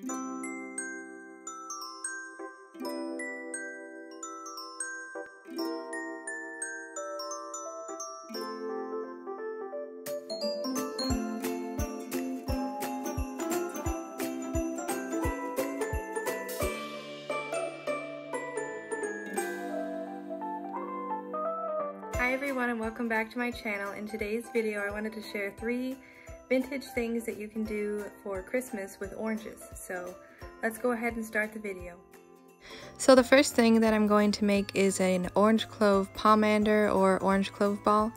Hi everyone, and welcome back to my channel. In today's video I wanted to share 3 vintage things that you can do for Christmas with oranges. So let's go ahead and start the video. So the first thing that I'm going to make is an orange clove palmander or orange clove ball,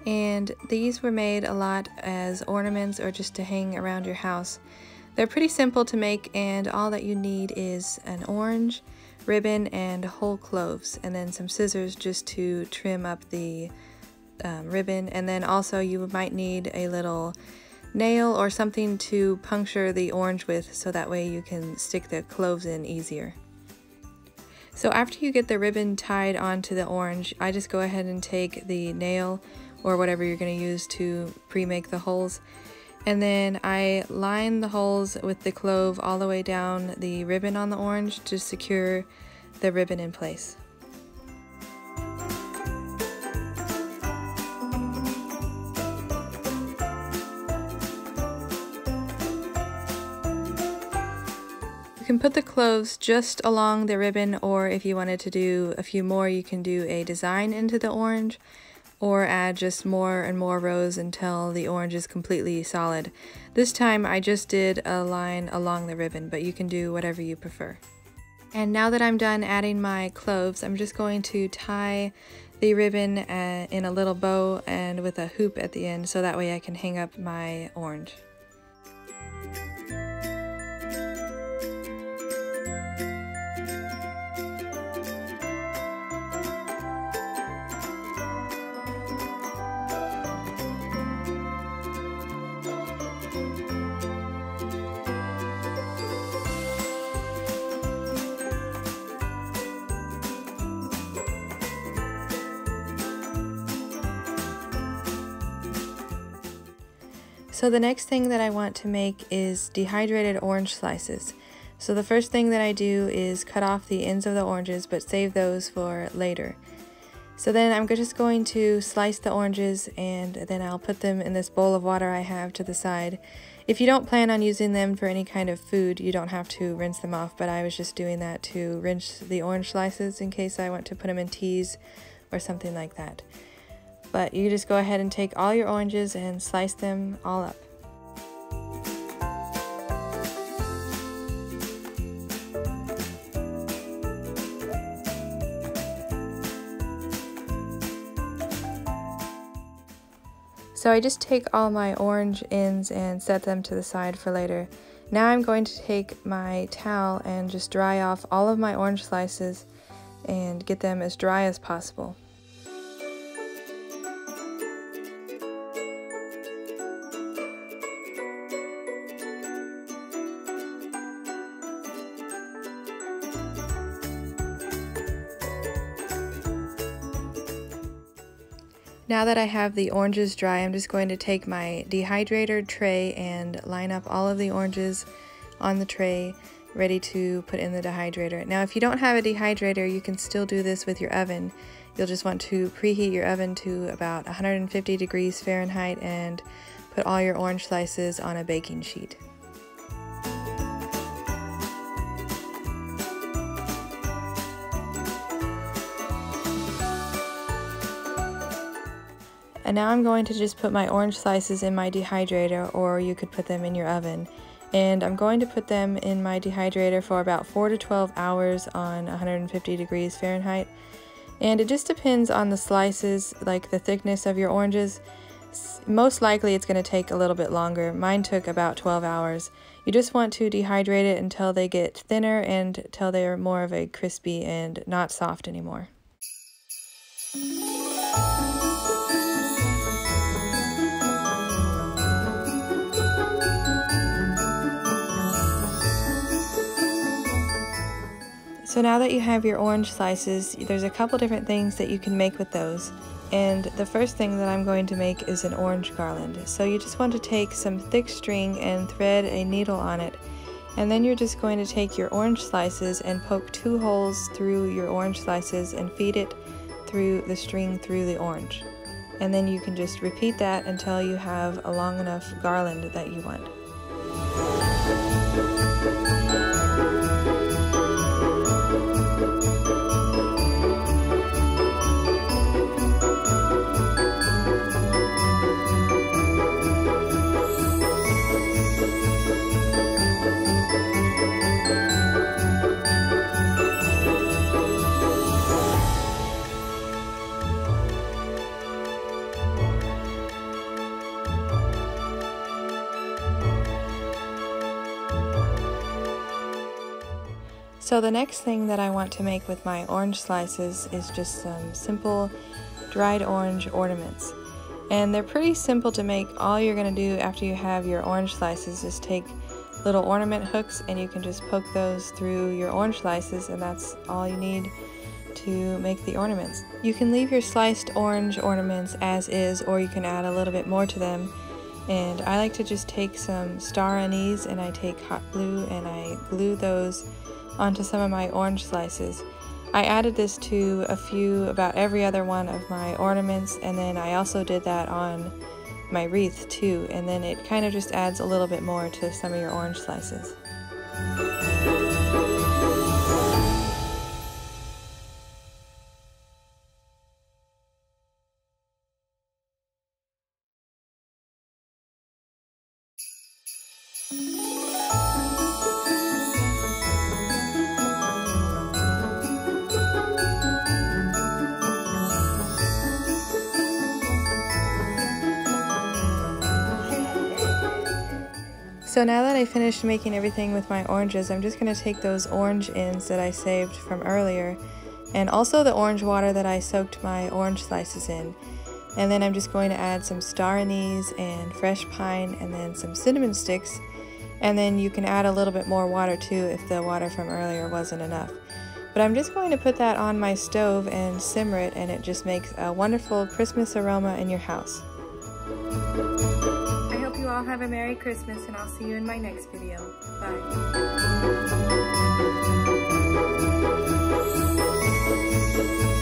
and these were made a lot as ornaments or just to hang around your house. They're pretty simple to make, and all that you need is an orange, ribbon, and whole cloves, and then some scissors just to trim up the ribbon. And then also you might need a little nail or something to puncture the orange with, so that way you can stick the cloves in easier. So after you get the ribbon tied onto the orange, I just go ahead and take the nail or whatever you're going to use to pre-make the holes, and then I line the holes with the clove all the way down the ribbon on the orange to secure the ribbon in place. You can put the cloves just along the ribbon, or if you wanted to do a few more, you can do a design into the orange, or add just more and more rows until the orange is completely solid. This time I just did a line along the ribbon, but you can do whatever you prefer. And now that I'm done adding my cloves, I'm just going to tie the ribbon in a little bow and with a hoop at the end, so that way I can hang up my orange. So the next thing that I want to make is dehydrated orange slices. So the first thing that I do is cut off the ends of the oranges, but save those for later. So then I'm just going to slice the oranges, and then I'll put them in this bowl of water I have to the side. If you don't plan on using them for any kind of food, you don't have to rinse them off, but I was just doing that to rinse the orange slices in case I want to put them in teas or something like that. But you just go ahead and take all your oranges and slice them all up. So I just take all my orange ends and set them to the side for later. Now I'm going to take my towel and just dry off all of my orange slices and get them as dry as possible. Now that I have the oranges dry, I'm just going to take my dehydrator tray and line up all of the oranges on the tray, ready to put in the dehydrator. Now if you don't have a dehydrator, you can still do this with your oven. You'll just want to preheat your oven to about 150 degrees Fahrenheit and put all your orange slices on a baking sheet. And now I'm going to just put my orange slices in my dehydrator, or you could put them in your oven. And I'm going to put them in my dehydrator for about 4 to 12 hours on 150 degrees Fahrenheit. And it just depends on the slices, like the thickness of your oranges. Most likely it's going to take a little bit longer. Mine took about 12 hours. You just want to dehydrate it until they get thinner and until they're more of a crispy and not soft anymore. So now that you have your orange slices, there's a couple different things that you can make with those. And the first thing that I'm going to make is an orange garland. So you just want to take some thick string and thread a needle on it And then you're just going to take your orange slices and poke 2 holes through your orange slices and feed it through the string through the orange. And then you can just repeat that until you have a long enough garland that you want. So the next thing that I want to make with my orange slices is just some simple dried orange ornaments. And they're pretty simple to make. All you're going to do after you have your orange slices is take little ornament hooks and you can just poke those through your orange slices, and that's all you need to make the ornaments. You can leave your sliced orange ornaments as is, or you can add a little bit more to them. And I like to just take some star anise and I take hot glue and I glue those onto some of my orange slices. I added this to about every other one of my ornaments, and then I also did that on my wreath too, and then it kind of just adds a little bit more to some of your orange slices. So now that I finished making everything with my oranges, I'm just going to take those orange ends that I saved from earlier, and also the orange water that I soaked my orange slices in. And then I'm just going to add some star anise and fresh pine and then some cinnamon sticks. And then you can add a little bit more water too if the water from earlier wasn't enough. But I'm just going to put that on my stove and simmer it, and it just makes a wonderful Christmas aroma in your house. I hope you all have a Merry Christmas, and I'll see you in my next video. Bye.